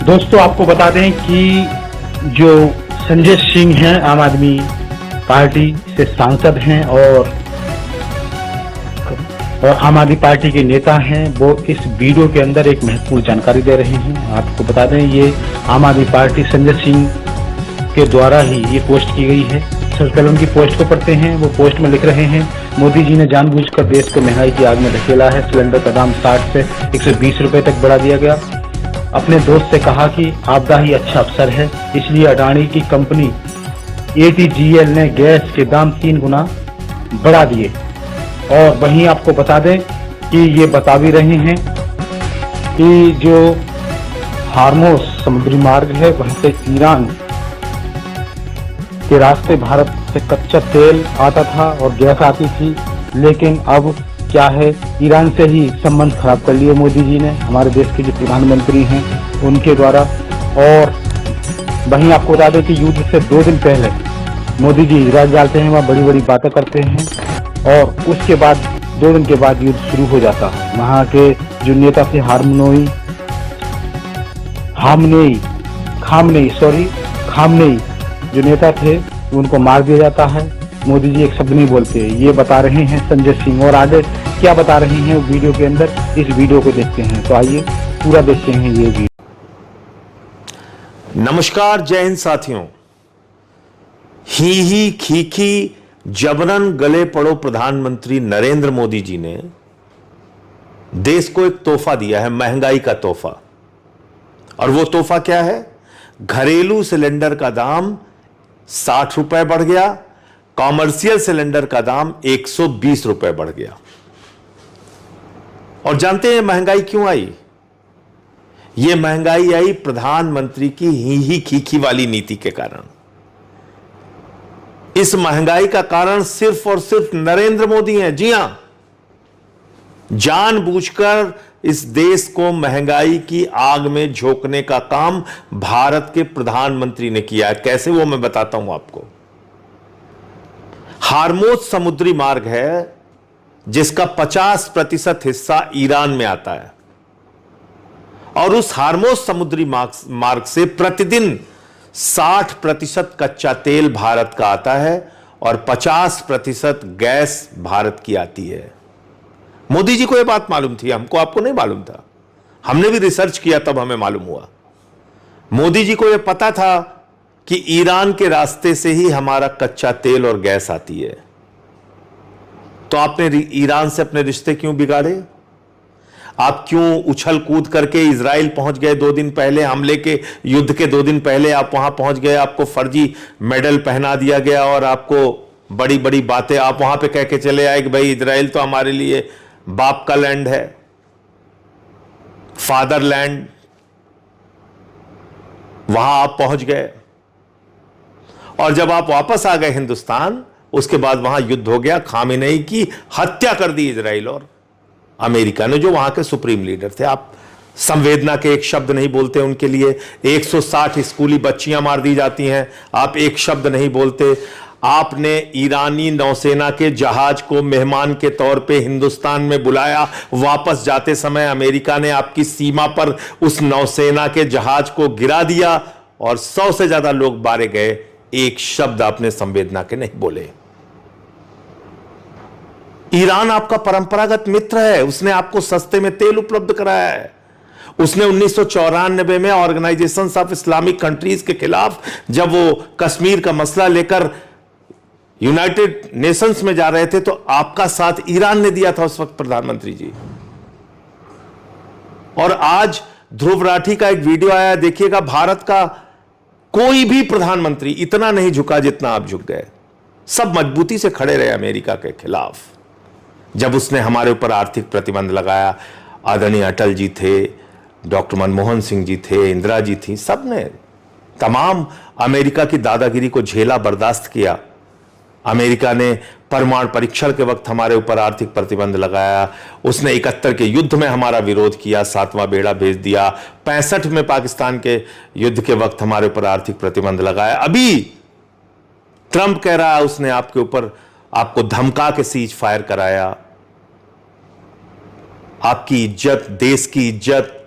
दोस्तों आपको बता दें कि जो संजय सिंह हैं आम आदमी पार्टी से सांसद हैं और आम आदमी पार्टी के नेता हैं, वो इस वीडियो के अंदर एक महत्वपूर्ण जानकारी दे रहे हैं। आपको बता दें ये आम आदमी पार्टी संजय सिंह के द्वारा ही ये पोस्ट की गई है। सबसे पहले उनकी पोस्ट को पढ़ते हैं। वो पोस्ट में लिख रहे हैं, मोदी जी ने जानबूझकर देश को महंगाई की आग में धकेला है। सिलेंडर का दाम 60 से 120 रुपए तक बढ़ा दिया गया। अपने दोस्त से कहा कि आपदा ही अच्छा अवसर है, इसलिए अडानी की कंपनी ATGL ने गैस के दाम 3 गुना बढ़ा दिए। और वहीं आपको बता दें कि ये बता भी रहे हैं कि जो हार्मोस समुद्री मार्ग है वहां से ईरान के रास्ते भारत से कच्चा तेल आता था और गैस आती थी, लेकिन अब क्या है, ईरान से ही संबंध खराब कर लिए मोदी जी ने, हमारे देश के जो प्रधानमंत्री हैं उनके द्वारा। और वहीं आपको बता दें कि युद्ध से 2 दिन पहले मोदी जी इजराइल जाते हैं, वहाँ बड़ी बड़ी बातें करते हैं और उसके बाद 2 दिन के बाद युद्ध शुरू हो जाता है। वहाँ के जो नेता थे खामनेई जो नेता थे उनको मार दिया जाता है। मोदी जी एक शब्द नहीं बोलते, ये बता रहे हैं संजय सिंह। और आगे क्या बता रहे हैं वीडियो के अंदर, इस वीडियो को देखते हैं। तो आइए पूरा देखते हैं ये वीडियो। नमस्कार, जय हिंद साथियों। ही खीखी जबरन गले पड़ो प्रधानमंत्री नरेंद्र मोदी जी ने देश को एक तोहफा दिया है, महंगाई का तोहफा। और वो तोहफा क्या है? घरेलू सिलेंडर का दाम 60 रुपए बढ़ गया, कॉमर्शियल सिलेंडर का दाम 120 रुपए बढ़ गया। और जानते हैं महंगाई क्यों आई? यह महंगाई आई प्रधानमंत्री की ही खीखी वाली नीति के कारण। इस महंगाई का कारण सिर्फ और सिर्फ नरेंद्र मोदी हैं। जी हां, जानबूझकर इस देश को महंगाई की आग में झोंकने का काम भारत के प्रधानमंत्री ने किया है। कैसे, वो मैं बताता हूं आपको। हार्मोज समुद्री मार्ग है जिसका 50% हिस्सा ईरान में आता है और उस हार्मोज समुद्री मार्ग से प्रतिदिन 60% कच्चा तेल भारत का आता है और 50% गैस भारत की आती है। मोदी जी को यह बात मालूम थी, हमको आपको नहीं मालूम था। हमने भी रिसर्च किया तब हमें मालूम हुआ। मोदी जी को यह पता था कि ईरान के रास्ते से ही हमारा कच्चा तेल और गैस आती है। तो आपने ईरान से अपने रिश्ते क्यों बिगाड़े? आप क्यों उछल कूद करके इजराइल पहुंच गए 2 दिन पहले हमले के, युद्ध के 2 दिन पहले आप वहां पहुंच गए, आपको फर्जी मेडल पहना दिया गया और आपको बड़ी बड़ी बातें आप वहां पे कह के चले आए कि भाई इजराइल तो हमारे लिए बाप का लैंड है, फादरलैंड। वहां आप पहुंच गए और जब आप वापस आ गए हिंदुस्तान, उसके बाद वहां युद्ध हो गया। खामेनेई की हत्या कर दी इजराइल और अमेरिका ने, जो वहां के सुप्रीम लीडर थे। आप संवेदना के एक शब्द नहीं बोलते उनके लिए। 160 स्कूली बच्चियां मार दी जाती हैं, आप एक शब्द नहीं बोलते। आपने ईरानी नौसेना के जहाज को मेहमान के तौर पे हिंदुस्तान में बुलाया। वापस जाते समय अमेरिका ने आपकी सीमा पर उस नौसेना के जहाज को गिरा दिया और 100 से ज्यादा लोग मारे गए। एक शब्द आपने संवेदना के नहीं बोले। ईरान आपका परंपरागत मित्र है, उसने आपको सस्ते में तेल उपलब्ध कराया है। उसने 1994 में ऑर्गेनाइजेशन ऑफ इस्लामिक कंट्रीज के खिलाफ जब वो कश्मीर का मसला लेकर यूनाइटेड नेशंस में जा रहे थे तो आपका साथ ईरान ने दिया था उस वक्त प्रधानमंत्री जी। और आज ध्रुव राठी का एक वीडियो आया, देखिएगा, भारत का कोई भी प्रधानमंत्री इतना नहीं झुका जितना आप झुक गए। सब मजबूती से खड़े रहे अमेरिका के खिलाफ। जब उसने हमारे ऊपर आर्थिक प्रतिबंध लगाया, आदरणीय अटल जी थे, डॉक्टर मनमोहन सिंह जी थे, इंदिरा जी थी, सबने तमाम अमेरिका की दादागिरी को झेला, बर्दाश्त किया। अमेरिका ने परमाणु परीक्षण के वक्त हमारे ऊपर आर्थिक प्रतिबंध लगाया। उसने 71 के युद्ध में हमारा विरोध किया, 7वां बेड़ा भेज दिया। 65 में पाकिस्तान के युद्ध के वक्त हमारे ऊपर आर्थिक प्रतिबंध लगाया। अभी ट्रंप कह रहा है उसने आपके ऊपर, आपको धमका के सीज फायर कराया। आपकी इज्जत, देश की इज्जत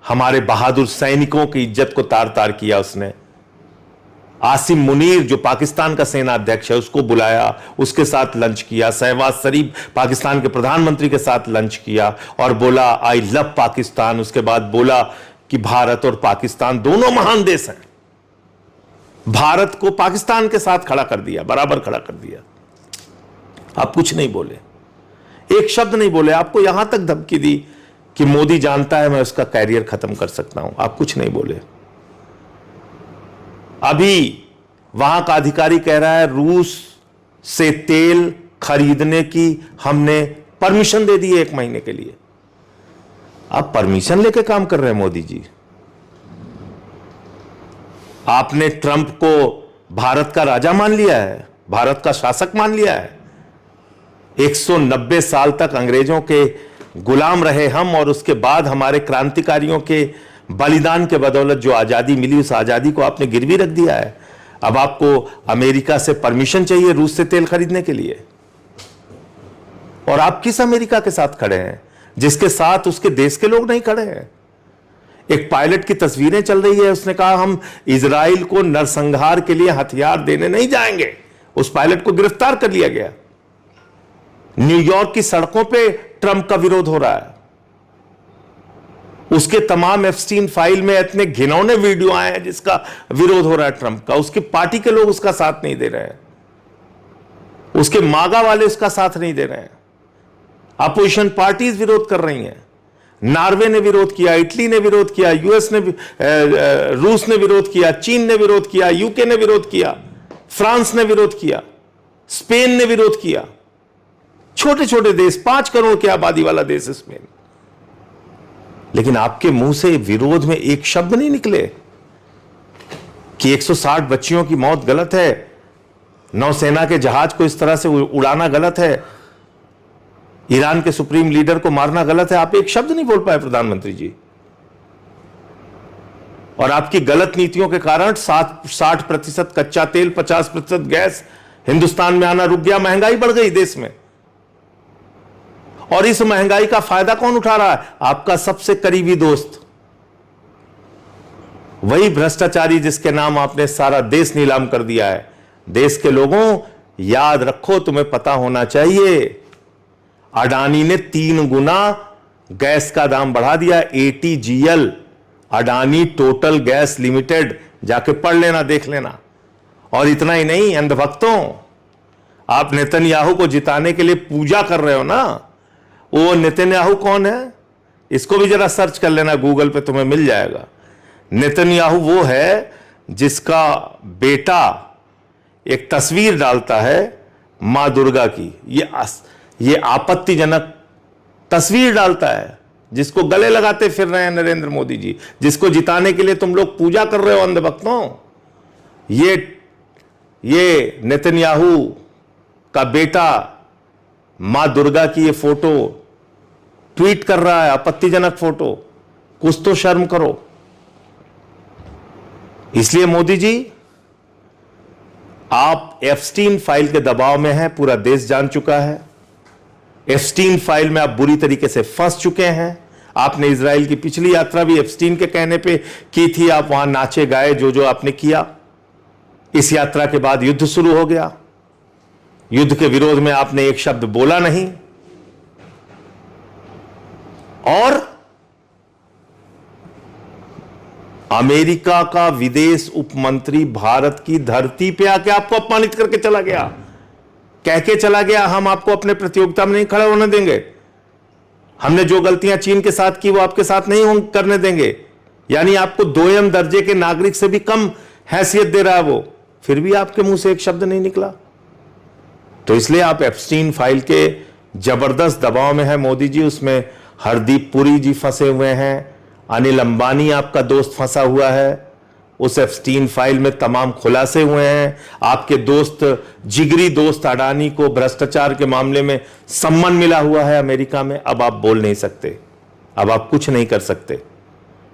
हमारे बहादुर सैनिकों की इज्जत को तार तार किया उसने। आसिम मुनीर जो पाकिस्तान का सेना अध्यक्ष है उसको बुलाया, उसके साथ लंच किया। शहबाज शरीफ पाकिस्तान के प्रधानमंत्री के साथ लंच किया और बोला आई लव पाकिस्तान। उसके बाद बोला कि भारत और पाकिस्तान दोनों महान देश हैं। भारत को पाकिस्तान के साथ खड़ा कर दिया, बराबर खड़ा कर दिया। आप कुछ नहीं बोले, एक शब्द नहीं बोले। आपको यहां तक धमकी दी कि मोदी जानता है मैं उसका कैरियर खत्म कर सकता हूं, आप कुछ नहीं बोले। अभी वहां का अधिकारी कह रहा है रूस से तेल खरीदने की हमने परमिशन दे दी है 1 महीने के लिए। आप परमिशन लेके काम कर रहे हैं मोदी जी। आपने ट्रंप को भारत का राजा मान लिया है, भारत का शासक मान लिया है। 190 साल तक अंग्रेजों के गुलाम रहे हम और उसके बाद हमारे क्रांतिकारियों के बलिदान के बदौलत जो आजादी मिली उस आजादी को आपने गिरवी रख दिया है। अब आपको अमेरिका से परमिशन चाहिए रूस से तेल खरीदने के लिए। और आप किस अमेरिका के साथ खड़े हैं जिसके साथ उसके देश के लोग नहीं खड़े हैं। एक पायलट की तस्वीरें चल रही है, उसने कहा हम इजराइल को नरसंहार के लिए हथियार देने नहीं जाएंगे। उस पायलट को गिरफ्तार कर लिया गया। न्यूयॉर्क की सड़कों पे ट्रंप का विरोध हो रहा है। उसके तमाम एप्स्टीन फाइल में इतने घिनौने वीडियो आए हैं जिसका विरोध हो रहा है ट्रंप का। उसकी पार्टी के लोग उसका साथ नहीं दे रहे हैं, उसके मागा वाले उसका साथ नहीं दे रहे हैं। अपोजिशन पार्टीज विरोध कर रही हैं। नॉर्वे ने विरोध किया, इटली ने विरोध किया, यूएस ने, रूस ने विरोध किया, चीन ने विरोध किया, यूके ने विरोध किया, फ्रांस ने विरोध किया, स्पेन ने विरोध किया। छोटे छोटे देश, 5 करोड़ की आबादी वाला देश स्पेन। लेकिन आपके मुंह से विरोध में एक शब्द नहीं निकले कि 160 बच्चियों की मौत गलत है, नौसेना के जहाज को इस तरह से उड़ाना गलत है, ईरान के सुप्रीम लीडर को मारना गलत है। आप एक शब्द नहीं बोल पाए प्रधानमंत्री जी। और आपकी गलत नीतियों के कारण 60% कच्चा तेल, 50% गैस हिंदुस्तान में आना रुक गया। महंगाई बढ़ गई देश में। और इस महंगाई का फायदा कौन उठा रहा है? आपका सबसे करीबी दोस्त, वही भ्रष्टाचारी जिसके नाम आपने सारा देश नीलाम कर दिया है। देश के लोगों, याद रखो, तुम्हें पता होना चाहिए, अडानी ने 3 गुना गैस का दाम बढ़ा दिया। ATGL, Adani total gas limited, जाके पढ़ लेना, देख लेना। और इतना ही नहीं, अंधभक्तों, आप नेतन्याहू को जिताने के लिए पूजा कर रहे हो ना। वो नेतन्याहू कौन है? इसको भी जरा सर्च कर लेना, गूगल पे तुम्हें मिल जाएगा। नेतन्याहू वो है जिसका बेटा एक तस्वीर डालता है मां दुर्गा की, ये आपत्तिजनक तस्वीर डालता है, जिसको गले लगाते फिर रहे हैं नरेंद्र मोदी जी, जिसको जिताने के लिए तुम लोग पूजा कर रहे हो अंधभक्तों। ये नेतन्याहू का बेटा मां दुर्गा की ये फोटो ट्वीट कर रहा है, आपत्तिजनक फोटो। कुछ तो शर्म करो। इसलिए मोदी जी, आप एप्स्टीन फाइल के दबाव में हैं, पूरा देश जान चुका है। एप्स्टीन फाइल में आप बुरी तरीके से फंस चुके हैं। आपने इजराइल की पिछली यात्रा भी एप्स्टीन के कहने पे की थी। आप वहां नाचे गाए, जो आपने किया। इस यात्रा के बाद युद्ध शुरू हो गया। युद्ध के विरोध में आपने एक शब्द बोला नहीं। और अमेरिका का विदेश उपमंत्री भारत की धरती पे आके आपको अपमानित करके चला गया, कह के चला गया हम आपको अपने प्रतियोगिता में नहीं खड़ा होने देंगे। हमने जो गलतियां चीन के साथ की वो आपके साथ नहीं करने देंगे। यानी आपको 2M दर्जे के नागरिक से भी कम हैसियत दे रहा है वो। फिर भी आपके मुंह से एक शब्द नहीं निकला। तो इसलिए आप एप्स्टीन फाइल के जबरदस्त दबाव में है मोदी जी। उसमें हरदीप पुरी जी फंसे हुए हैं, अनिल अंबानी आपका दोस्त फंसा हुआ है। उस एप्स्टीन फाइल में तमाम खुलासे हुए हैं। आपके दोस्त, जिगरी दोस्त अडानी को भ्रष्टाचार के मामले में सम्मान मिला हुआ है अमेरिका में। अब आप बोल नहीं सकते, अब आप कुछ नहीं कर सकते।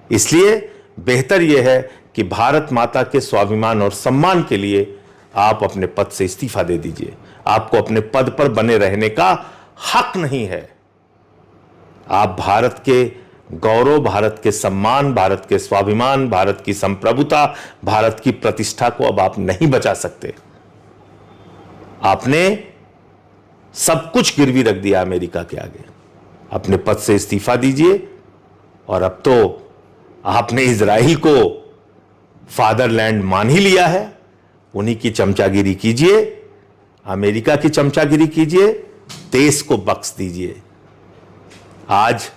इसलिए बेहतर यह है कि भारत माता के स्वाभिमान और सम्मान के लिए आप अपने पद से इस्तीफा दे दीजिए। आपको अपने पद पर बने रहने का हक नहीं है। आप भारत के गौरव, भारत के सम्मान, भारत के स्वाभिमान, भारत की संप्रभुता, भारत की प्रतिष्ठा को अब आप नहीं बचा सकते। आपने सब कुछ गिरवी रख दिया अमेरिका के आगे। अपने पद से इस्तीफा दीजिए और अब तो आपने इजराइल को फादरलैंड मान ही लिया है। उन्हीं की चमचागिरी कीजिए, अमेरिका की चमचागिरी कीजिए, देश को बख्श दीजिए। आज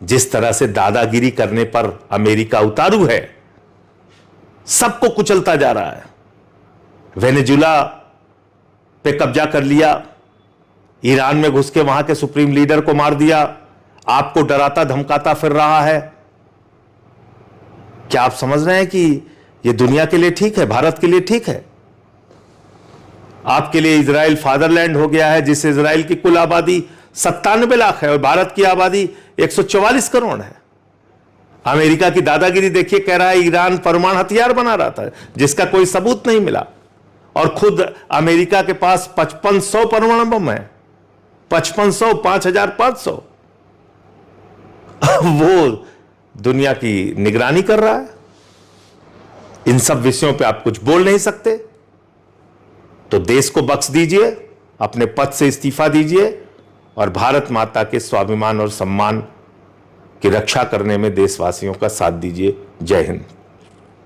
जिस तरह से दादागिरी करने पर अमेरिका उतारू है, सबको कुचलता जा रहा है। वेनेजुला पे कब्जा कर लिया, ईरान में घुस के वहां के सुप्रीम लीडर को मार दिया, आपको डराता धमकाता फिर रहा है। क्या आप समझ रहे हैं कि यह दुनिया के लिए ठीक है, भारत के लिए ठीक है? आपके लिए इजराइल फादरलैंड हो गया है, जिस इजराइल की कुल आबादी 97 लाख है और भारत की आबादी 144 करोड़ है। अमेरिका की दादागिरी देखिए, कह रहा है ईरान परमाणु हथियार बना रहा था, जिसका कोई सबूत नहीं मिला। और खुद अमेरिका के पास 5500 परमाणु बम है, 5500, 5500। वो दुनिया की निगरानी कर रहा है। इन सब विषयों पे आप कुछ बोल नहीं सकते, तो देश को बख्श दीजिए, अपने पद से इस्तीफा दीजिए और भारत माता के स्वाभिमान और सम्मान की रक्षा करने में देशवासियों का साथ दीजिए। जय हिंद।